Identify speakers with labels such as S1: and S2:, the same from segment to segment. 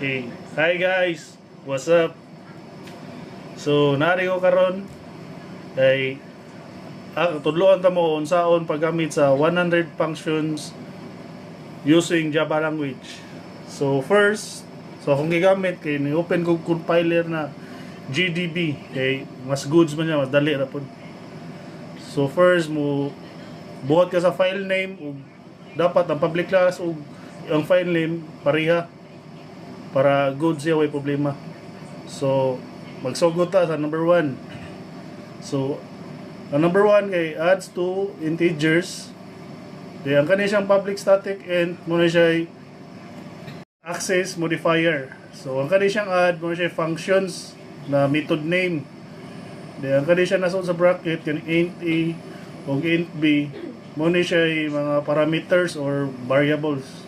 S1: Okay. Hi guys, what's up? So nari ko karon kay tudloan ta mo unsaon paggamit sa 100 functions using Java language. So first, akong gigamit kay ni open ko compiler na GDB kay mas goods man niya, mas dali ra pod. So first mo buhat ka sa file name ug dapat ang public class ug ang file name pareha para good siya, way problema. So magsugot ta sa number 1. So ang number 1 kay adds to integers. Di ang kani siyang public static and mo na siya access modifier. So ang kani siyang add mo na siya functions na method name. Di ang kani siya nasuot sa bracket yung int a o int b mo na siya mga parameters or variables.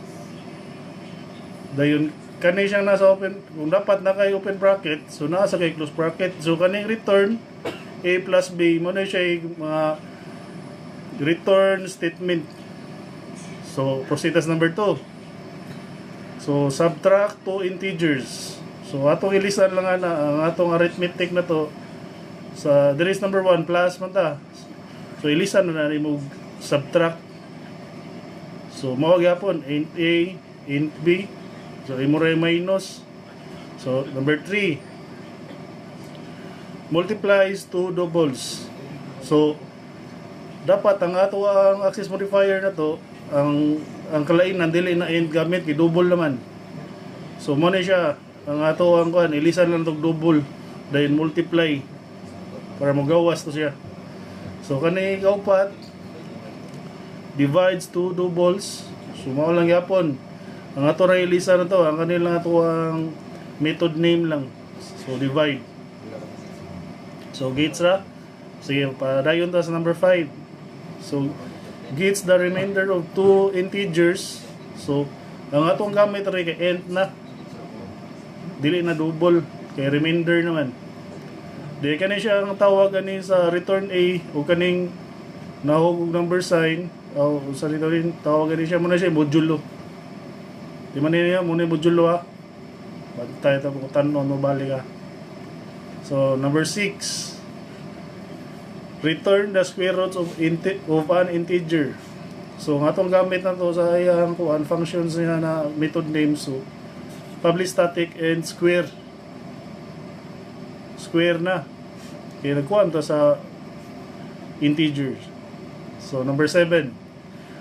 S1: Dayon kani siyang nasa open, kung dapat na kay open bracket, so nasa kay close bracket. So kaning return a plus b mo na siya mga return statement. So proceed as number 2. So subtract two integers. So atong ilisan lang na ang atong arithmetic na to sa there is number 1 plus man ta. So ilisan na mo subtract. So mao gyapon int a, int b. So, imo ray minus. So, number 3. Multiplies two doubles. So, dapat ang ato ang access modifier na to, ang kalainan dili na end gamit, i-double naman. So, mo na siya, ang ato ang kuan, ilisan lang itong double, then multiply, para magawas to siya. So, kani kaupat, divides two doubles. So, mao lang yapon. Ang ato ra ilisa na to, ang kanilang ato ang method name lang. So divide. So gets ra. Sige, padayon ta sa number 5. So gets the remainder of two integers. So ang atong gamit ra kay int na. Dili na double kay remainder naman. Di kani siya ang tawag ani sa return a o kaning nahugog number sign o sa return tawag ani siya muna siya modulo. Di man niya muna modulo ha. Bantay ito kung tanon mo balik ha. So number 6. Return the square root of an integer. So nga itong gamit na to sa iyang kuan functions niya na method name. So public static and square. Square na. Kaya nagkuhan to sa integers. So number 7.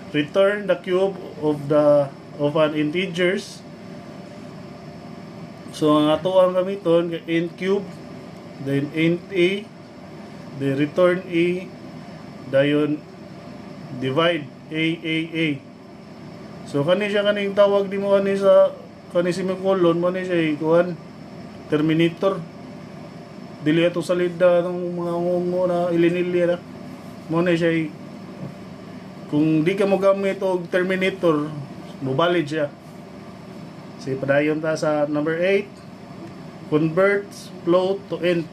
S1: Return the cube of an integers. So ang ato ang gamiton kay int cube, then int a, then return a, dayon divide a. So kani siya kaning tawag di mo kani sa kani semicolon mo ni siya kuan terminator. Dili ato salida ng mga ngungo na ilinilya na mo ni siya kung di ka mo gamit og terminator mubalid siya. Sige, padayon ta sa number 8. Converts float to int.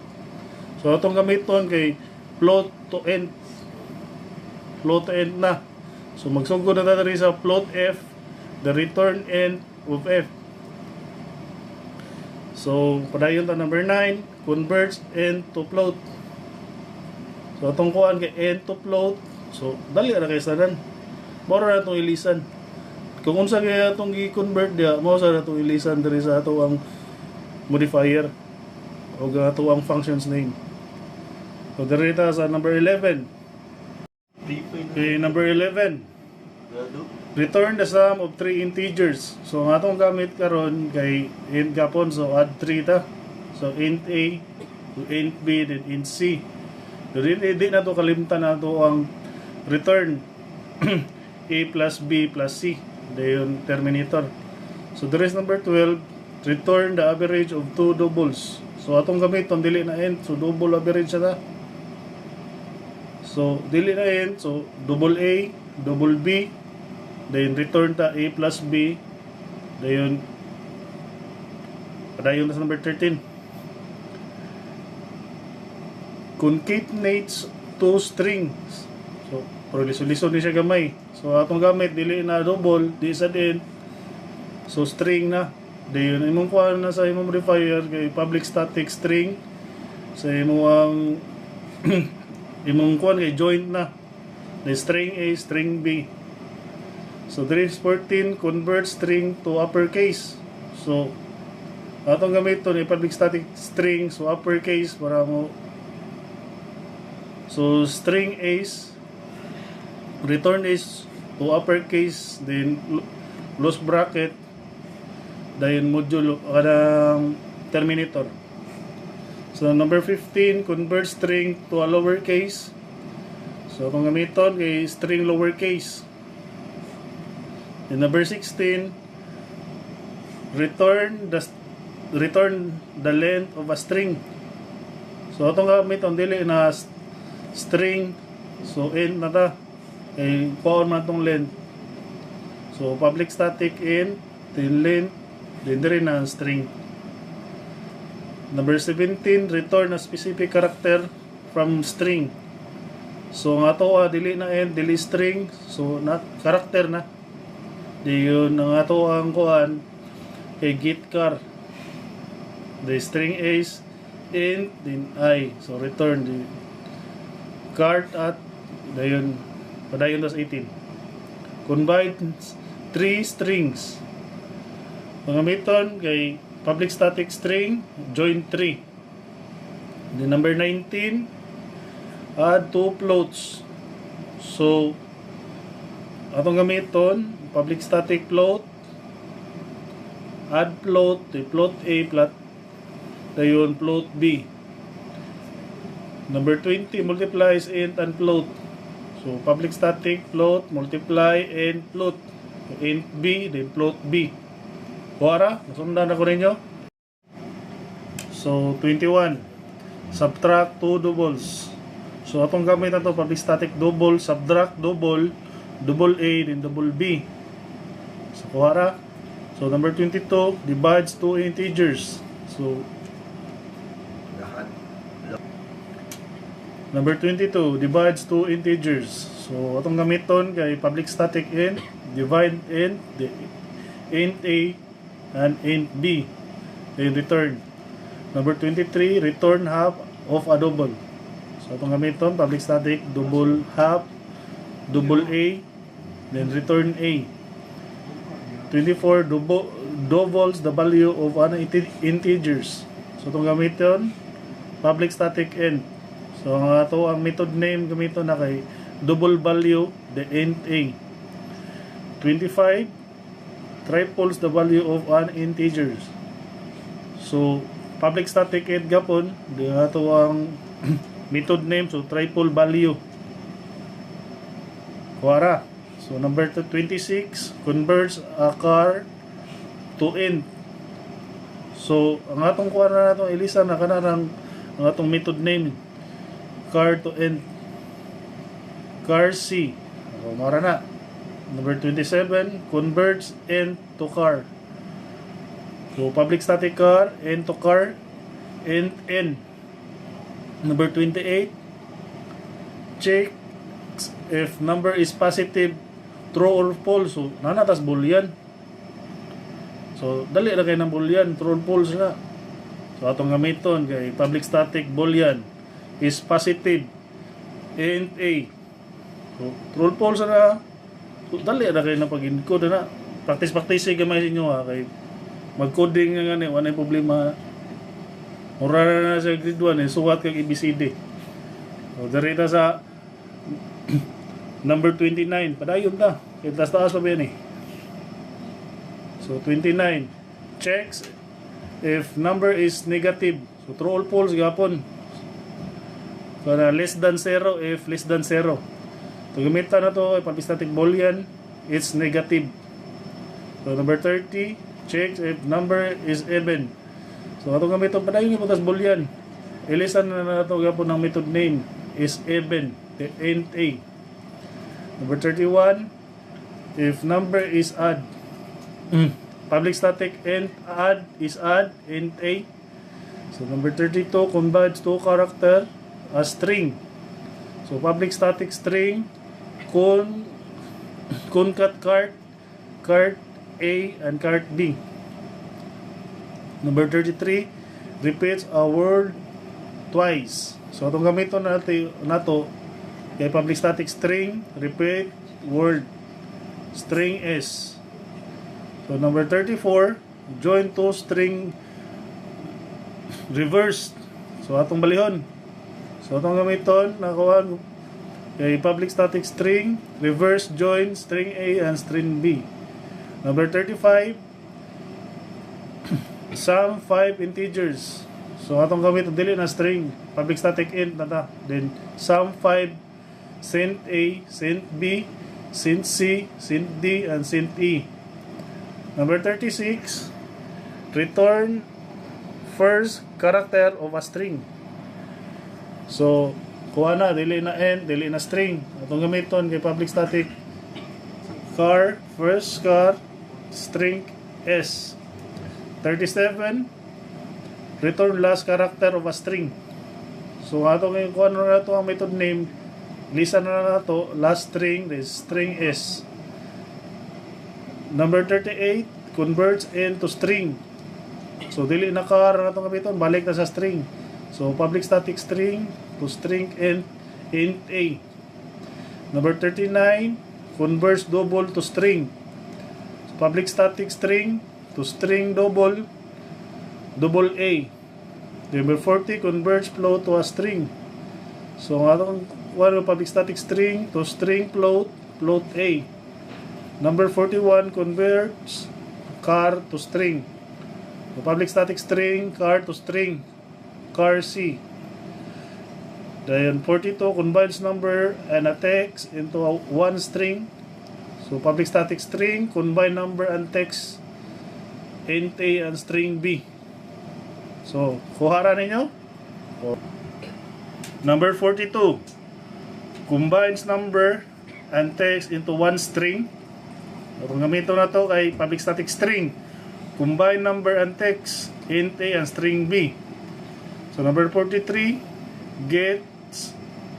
S1: So, itong gamiton kay float to int. Float to int na. So, magsugod na tayo sa float f, the return int of f. So, padayon ta number 9. Converts int to float. So, itong kuhaan kay int to float. So, dali na kayo sanan. Mora na itong ilisan. Kung unsa kaya itong i-convert dia, mao sa itong ilisan diri sa ato ang modifier o ato ang functions name. So diri ta sa number 11. Okay, number 11. Return the sum of three integers. So ang atong gamit karon kay int gapon, so add 3 ta. So int a, int b, then int c. So di na to kalimtan na to ang return a plus b plus c. Dayon terminator. So there is number 12. Return the average of two doubles. So atong gamiton dili na int, so double average ta. So dili na int, so double a, double b, then return ta a plus b. Dayon padayon sa number 13. Concatenates two strings. So pero liso-liso ni siya gamay. So atong gamit dili na double, di sa din. So string na. Dayon imong kuha na sa imong modifier kay public static string sa imong imong kuha kay joint na. The string A, string B. So, there is 14 convert string to uppercase. So, atong gamit ito ni public static string so uppercase para mo. So, string A's return is to uppercase, then close bracket, then module kanang terminator. So, number 15, convert string to a lowercase. So, itong gamiton kay string lowercase. And number 16, return the length of a string. So, itong gamiton dili na string. So, int na ta. Kay paon man itong length. So, public static int, then length, then diri na string. Number 17, return a specific character from string. So nga to dili na int, dili string, so na character na. Di yun nga to ang kuan kay get char. The string is int then I. So return the cart at dayon padayon das 18. Combine 3 strings. Pangamiton kay public static string join 3. The number 19, add 2 floats. So, atong gamiton, public static float, add float, float A, dayon float B. Number 20, multiplies int and float. So, public static float, multiply int float. So, int B, then float B. Kuwara, nasundan ako ninyo. So, 21, subtract 2 doubles. So, atong gamit na ito, public static double, subtract double, double A, then double B. So, kuwara. So, number 22, divides 2 integers. So, number 22, divides 2 integers. So, atong gamiton kay public static int, divide int, int A, and int B. Then return. Number 23, return half of a double. So, itong gamiton, public static, double half, double A, then return A. 24, doubles the value of an integers. So, itong gamiton, public static int. So, ang ato ang method name gamiton na kay double value, the int A. 25, triples the value of an integers. So, public static int gapon, di ato ang method name, so triple value. Kuwara. So, number 26, converts a char to int. So, ang atong kuwara na itong ilisa na kanarang ang atong method name, char to int. Char C. So, mara na. Number 27, converts int to char. So, public static char, int to char, int n. Number 28, check if number is positive, true or false. So, nanatas boolean. So, dali na kayo ng boolean, true or false na. So, atong gamiton kay public static boolean is positive, int A. So, true or false na. So, dali na kayo ng pag-encode na. Practice gamay sa inyo ha, kay mag-coding nga nga, wala yung problema. Mura na sa grade 1 suwat kag ABCD. So, darita sa number 29, padayon ta. Kaya taas pa ba yan eh. So, 29, checks if number is negative. So, true or false gapon. So, less than 0 if less than 0. So, gamitan na to, public static boolean, it's negative. So, number 30, checks if number is even. So, atong gamiton padayon yung putas boolean. Ilisan na nato gapon ng method name is even, the int A. Number 31, if number is odd. Public static int add is add, int A. So, number 32, converts to character as string. So, public static string, concat cart A, and cart B. Number 33, repeats a word twice. So itong gamiton nato kay public static string, repeat word, string S. So number 34, join two string reversed. So atong balihon. So atong gamiton nakuha kay public static string, reverse join string A and string B. Number 35, sum 5 integers. So atong gamit dili na string, public static int na ta. Then sum 5 cent A, cent B, cent C, cent D and cent E. Number 36, return first character of a string. So kuha na, dili na int, dili na string. Atong gamiton kay public static char, first char, string S. 37, return last character of a string. So atong kuha na ito ang method name, lista na to last string, is string S. Number 38, converts into string. So dili na char na itong gamiton, balik na sa string. So public static string to string int A. Number 39, converts double to string. So public static string to string double A. Number 40, converts float to a string. So atong public static string to string float A. Number 41, converts char to string. So public static string char to string, char C. Then 42, combines number and a text into one string. So public static string, combine number and text int A and string B. So kuhara ninyo. Number 42, combines number and text into one string. Itong gamiton na to kay public static string, combine number and text int A and string B. So number 43, gets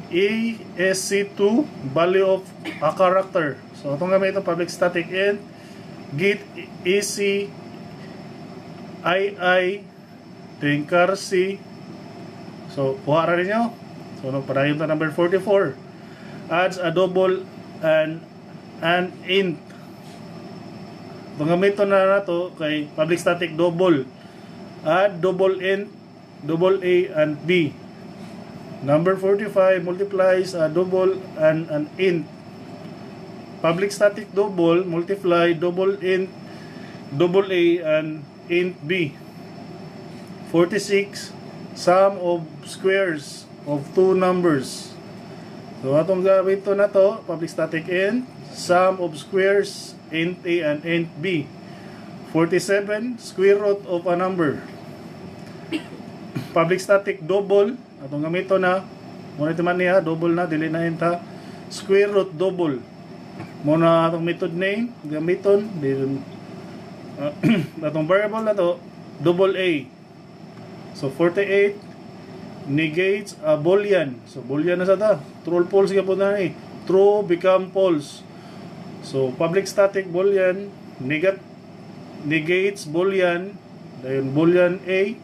S1: ESC2 value of a character. So itong gamiton public static int, get EC II then char C. So kuha ra ninyo. So padayon ta number 44, adds a double and an int. Itong gamiton na nato kay public static double, add double int, double A and B. Number 45, multiplies a double and an int. Public static double, multiply double int, double A and int B. 46, sum of squares of two numbers. So atong gamiton na to, public static int, sum of squares int A and int B. 47, square root of a number. Public static double, atong gamiton na, muna man niya, double na, dili na enta, square root double. Muna atong method name, gamiton, atong variable na to, double A. So 48, negates a boolean. So boolean na sa ta, true or false ka po na eh. True become false. So public static boolean, negates boolean, dayon boolean A.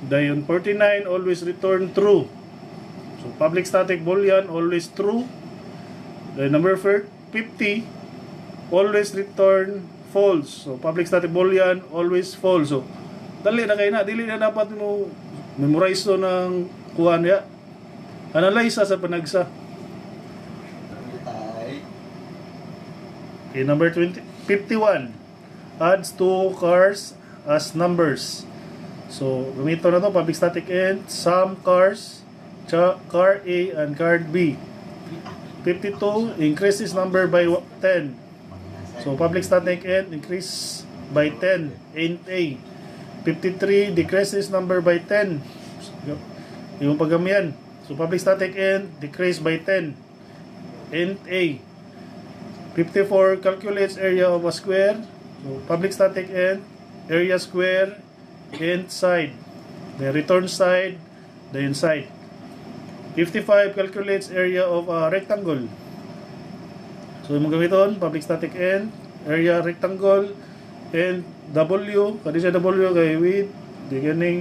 S1: Dayon 49, always return true. So public static boolean, always true. Dayon number 50, always return false. So public static boolean, always false. So dali na kayo na, dili na dapat mo memorize to ng kuha niya. Analyze sa panagsa. Okay, number 51, adds two cars as numbers. So gamito na to, public static int, sum cars, car A and car B. 52, increases number by 10. So public static int, increase by 10, int A. 53, decreases number by 10. Yung pagamian. So public static int, decrease by 10, int A. 54, calculates area of a square. So public static int, area square, int side. The return side, the inside. 55, calculates area of a rectangle. So yung gamiton, public static int, area rectangle, and W, kani siya W kay with di gani